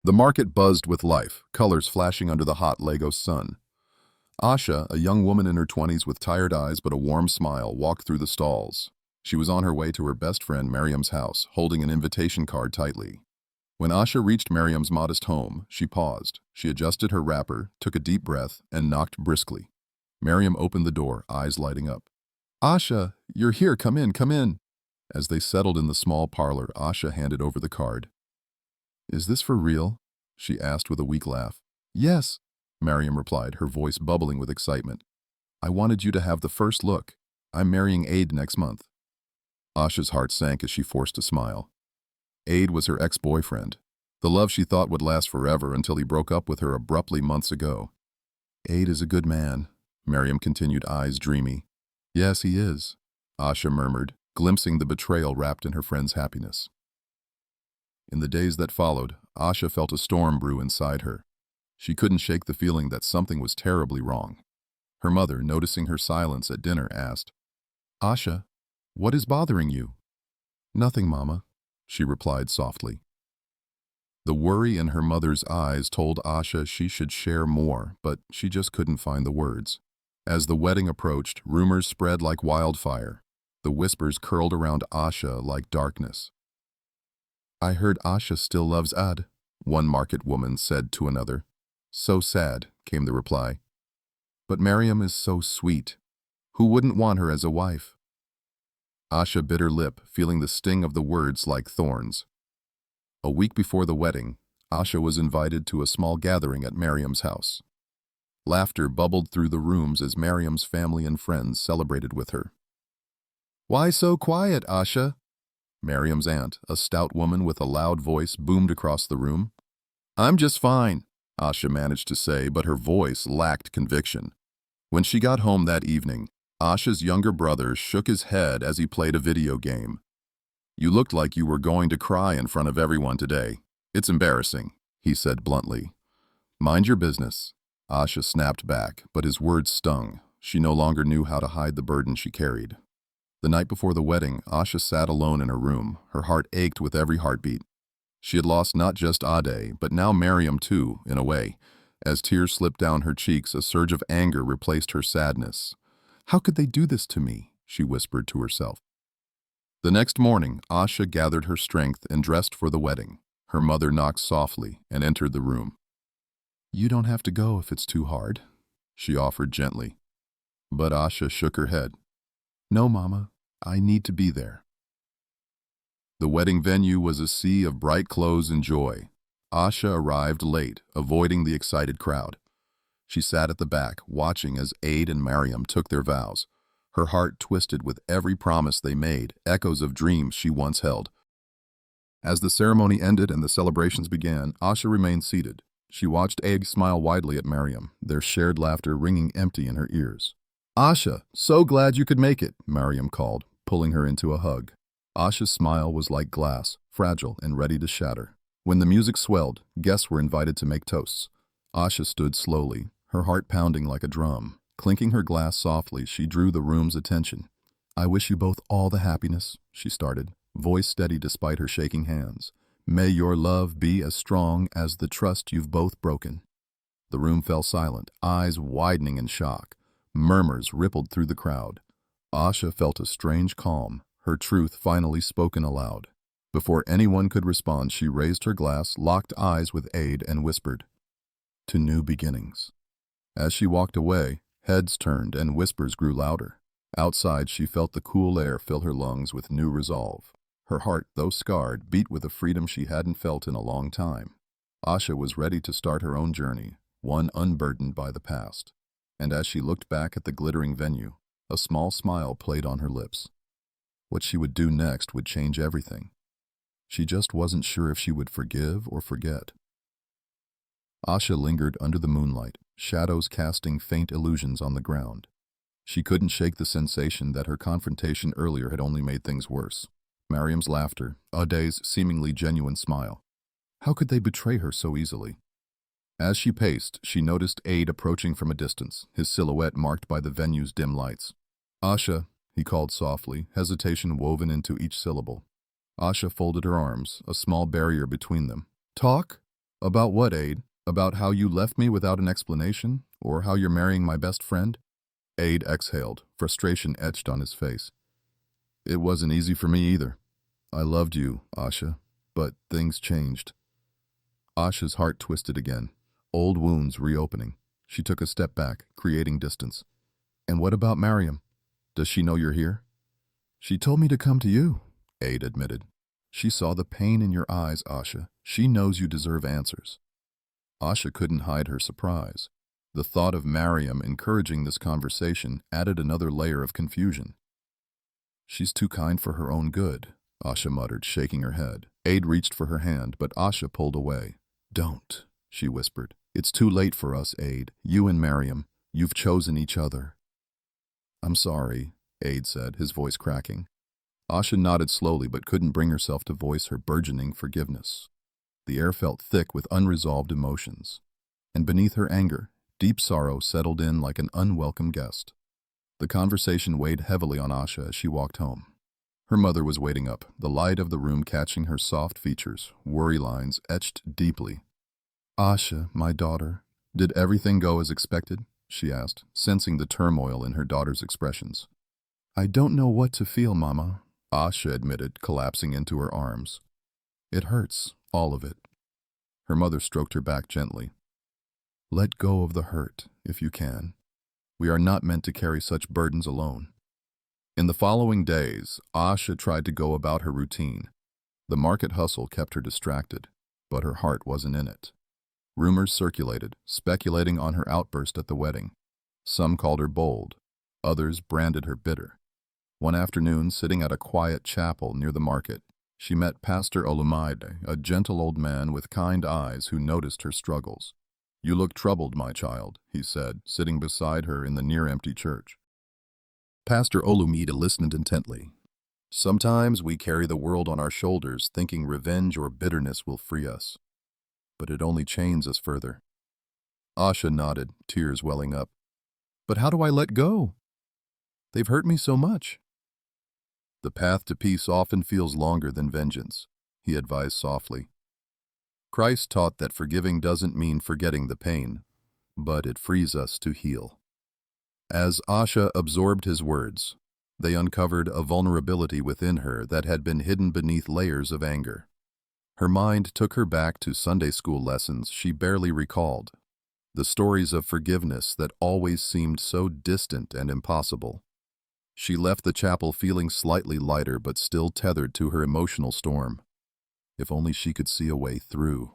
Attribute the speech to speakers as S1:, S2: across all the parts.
S1: The market buzzed with life, colors flashing under the hot Lagos sun. Asha, a young woman in her 20s with tired eyes but a warm smile, walked through the stalls. She was on her way to her best friend Miriam's house, holding an invitation card tightly. When Asha reached Miriam's modest home, she paused. She adjusted her wrapper, took a deep breath, and knocked briskly. Miriam opened the door, eyes lighting up. "Asha, you're here, come in, come in." As they settled in the small parlor, Asha handed over the card. "Is this for real?" she asked with a weak laugh. "Yes," Miriam replied, her voice bubbling with excitement. "I wanted you to have the first look. I'm marrying Aid next month." Asha's heart sank as she forced a smile. Aid was her ex-boyfriend, the love she thought would last forever until he broke up with her abruptly months ago. "Aid is a good man," Miriam continued, eyes dreamy. "Yes, he is," Asha murmured, glimpsing the betrayal wrapped in her friend's happiness. In the days that followed, Asha felt a storm brew inside her. She couldn't shake the feeling that something was terribly wrong. Her mother, noticing her silence at dinner, asked, "Asha, what is bothering you?" "Nothing, Mama," she replied softly. The worry in her mother's eyes told Asha she should share more, but she just couldn't find the words. As the wedding approached, rumors spread like wildfire. The whispers curled around Asha like darkness. "I heard Asha still loves Ad," one market woman said to another. "So sad," came the reply. "But Miriam is so sweet. Who wouldn't want her as a wife?" Asha bit her lip, feeling the sting of the words like thorns. A week before the wedding, Asha was invited to a small gathering at Miriam's house. Laughter bubbled through the rooms as Miriam's family and friends celebrated with her. "Why so quiet, Asha?" Miriam's aunt, a stout woman with a loud voice, boomed across the room. "I'm just fine," Asha managed to say, but her voice lacked conviction. When she got home that evening, Asha's younger brother shook his head as he played a video game. "You looked like you were going to cry in front of everyone today. It's embarrassing," he said bluntly. "Mind your business," Asha snapped back, but his words stung. She no longer knew how to hide the burden she carried. The night before the wedding, Asha sat alone in her room. Her heart ached with every heartbeat. She had lost not just Ade, but now Miriam too, in a way. As tears slipped down her cheeks, a surge of anger replaced her sadness. "How could they do this to me?" she whispered to herself. The next morning, Asha gathered her strength and dressed for the wedding. Her mother knocked softly and entered the room. "You don't have to go if it's too hard," she offered gently. But Asha shook her head. "No, Mama, I need to be there." The wedding venue was a sea of bright clothes and joy. Asha arrived late, avoiding the excited crowd. She sat at the back, watching as Aid and Miriam took their vows. Her heart twisted with every promise they made, echoes of dreams she once held. As the ceremony ended and the celebrations began, Asha remained seated. She watched Aid smile widely at Miriam, their shared laughter ringing empty in her ears. "Asha, so glad you could make it," Miriam called, pulling her into a hug. Asha's smile was like glass, fragile and ready to shatter. When the music swelled, guests were invited to make toasts. Asha stood slowly, her heart pounding like a drum. Clinking her glass softly, she drew the room's attention. "I wish you both all the happiness," she started, voice steady despite her shaking hands. "May your love be as strong as the trust you've both broken." The room fell silent, eyes widening in shock. Murmurs rippled through the crowd. Asha felt a strange calm, her truth finally spoken aloud. Before anyone could respond, she raised her glass, locked eyes with Aid, and whispered, "To new beginnings." As she walked away, heads turned and whispers grew louder. Outside, she felt the cool air fill her lungs with new resolve. Her heart, though scarred, beat with a freedom she hadn't felt in a long time. Asha was ready to start her own journey, one unburdened by the past. And as she looked back at the glittering venue, a small smile played on her lips. What she would do next would change everything. She just wasn't sure if she would forgive or forget. Asha lingered under the moonlight, shadows casting faint illusions on the ground. She couldn't shake the sensation that her confrontation earlier had only made things worse. Miriam's laughter, Ade's seemingly genuine smile. How could they betray her so easily? As she paced, she noticed Aid approaching from a distance, his silhouette marked by the venue's dim lights. "Asha," he called softly, hesitation woven into each syllable. Asha folded her arms, a small barrier between them. "Talk?" About what, Aid? About how you left me without an explanation? Or how you're marrying my best friend? Aid exhaled, frustration etched on his face. It wasn't easy for me either. I loved you, Asha, but things changed. Asha's heart twisted again, old wounds reopening. She took a step back, creating distance. And what about Mariam? Does she know you're here? She told me to come to you, Aid admitted. She saw the pain in your eyes, Asha. She knows you deserve answers. Asha couldn't hide her surprise. The thought of Mariam encouraging this conversation added another layer of confusion. She's too kind for her own good, Asha muttered, shaking her head. Aid reached for her hand, but Asha pulled away. Don't, she whispered. It's too late for us, Aid. You and Mariam, you've chosen each other. I'm sorry, Aid said, his voice cracking. Asha nodded slowly but couldn't bring herself to voice her burgeoning forgiveness. The air felt thick with unresolved emotions. And beneath her anger, deep sorrow settled in like an unwelcome guest. The conversation weighed heavily on Asha as she walked home. Her mother was waiting up, the light of the room catching her soft features, worry lines etched deeply. Asha, my daughter, did everything go as expected? She asked, sensing the turmoil in her daughter's expressions. I don't know what to feel, Mama, Asha admitted, collapsing into her arms. It hurts, all of it. Her mother stroked her back gently. Let go of the hurt, if you can. We are not meant to carry such burdens alone. In the following days, Asha tried to go about her routine. The market hustle kept her distracted, but her heart wasn't in it. Rumors circulated, speculating on her outburst at the wedding. Some called her bold, others branded her bitter. One afternoon, sitting at a quiet chapel near the market, she met Pastor Olumide, a gentle old man with kind eyes who noticed her struggles. You look troubled, my child, he said, sitting beside her in the near-empty church. Pastor Olumide listened intently. Sometimes we carry the world on our shoulders, thinking revenge or bitterness will free us. But it only chains us further. Asha nodded, tears welling up. But how do I let go? They've hurt me so much. The path to peace often feels longer than vengeance, he advised softly. Christ taught that forgiving doesn't mean forgetting the pain, but it frees us to heal. As Asha absorbed his words, they uncovered a vulnerability within her that had been hidden beneath layers of anger. Her mind took her back to Sunday school lessons she barely recalled, the stories of forgiveness that always seemed so distant and impossible. She left the chapel feeling slightly lighter but still tethered to her emotional storm. If only she could see a way through.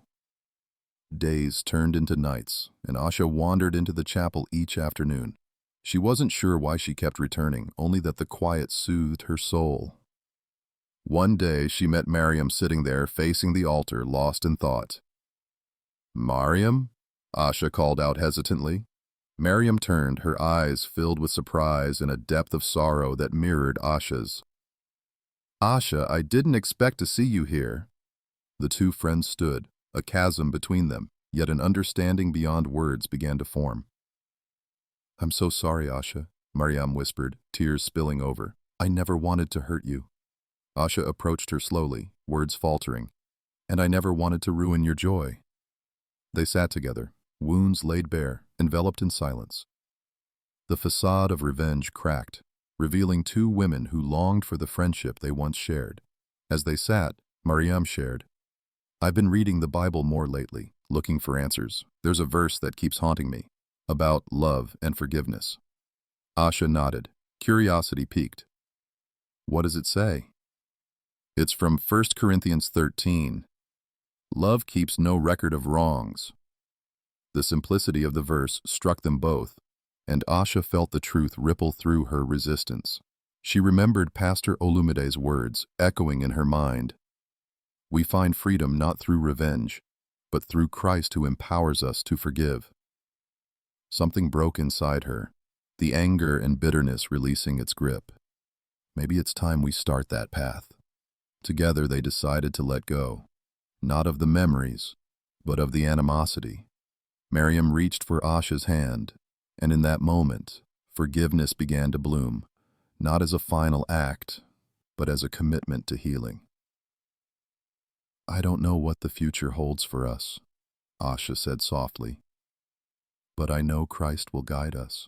S1: Days turned into nights, and Asha wandered into the chapel each afternoon. She wasn't sure why she kept returning, only that the quiet soothed her soul. One day she met Mariam sitting there facing the altar, lost in thought. Mariam? Asha called out hesitantly. Mariam turned, her eyes filled with surprise and a depth of sorrow that mirrored Asha's. Asha, I didn't expect to see you here. The two friends stood, a chasm between them, yet an understanding beyond words began to form. I'm so sorry, Asha, Mariam whispered, tears spilling over. I never wanted to hurt you. Asha approached her slowly, words faltering. And I never wanted to ruin your joy. They sat together, wounds laid bare, enveloped in silence. The facade of revenge cracked, revealing two women who longed for the friendship they once shared. As they sat, Mariam shared, I've been reading the Bible more lately, looking for answers. There's a verse that keeps haunting me, about love and forgiveness. Asha nodded, curiosity piqued. What does it say? It's from 1 Corinthians 13. Love keeps no record of wrongs. The simplicity of the verse struck them both, and Asha felt the truth ripple through her resistance. She remembered Pastor Olumide's words echoing in her mind. We find freedom not through revenge, but through Christ who empowers us to forgive. Something broke inside her, the anger and bitterness releasing its grip. Maybe it's time we start that path. Together they decided to let go, not of the memories, but of the animosity. Mariam reached for Asha's hand, and in that moment, forgiveness began to bloom, not as a final act, but as a commitment to healing. I don't know what the future holds for us, Asha said softly. But I know Christ will guide us.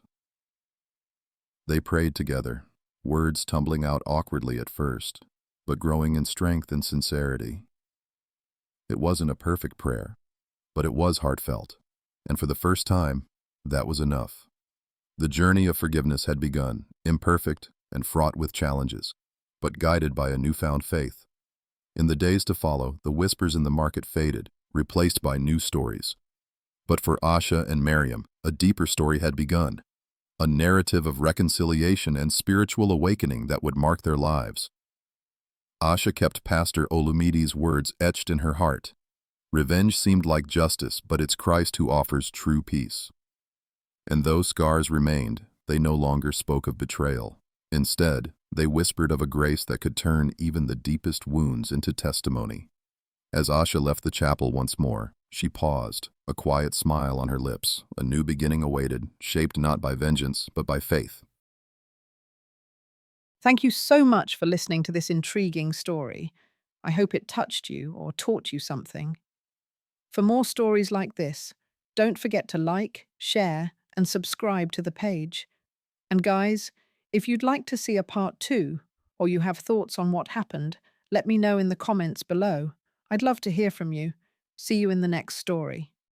S1: They prayed together, words tumbling out awkwardly at first, but growing in strength and sincerity. It wasn't a perfect prayer, but it was heartfelt, and for the first time, that was enough. The journey of forgiveness had begun, imperfect and fraught with challenges, but guided by a newfound faith. In the days to follow, the whispers in the market faded, replaced by new stories. But for Asha and Miriam, a deeper story had begun, a narrative of reconciliation and spiritual awakening that would mark their lives. Asha kept Pastor Olumide's words etched in her heart. Revenge seemed like justice, but it's Christ who offers true peace. And though scars remained, they no longer spoke of betrayal. Instead, they whispered of a grace that could turn even the deepest wounds into testimony. As Asha left the chapel once more, she paused, a quiet smile on her lips. A new beginning awaited, shaped not by vengeance, but by faith.
S2: Thank you so much for listening to this intriguing story. I hope it touched you or taught you something. For more stories like this, don't forget to like, share, and subscribe to the page. And guys, if you'd like to see a part 2, or you have thoughts on what happened, let me know in the comments below. I'd love to hear from you. See you in the next story.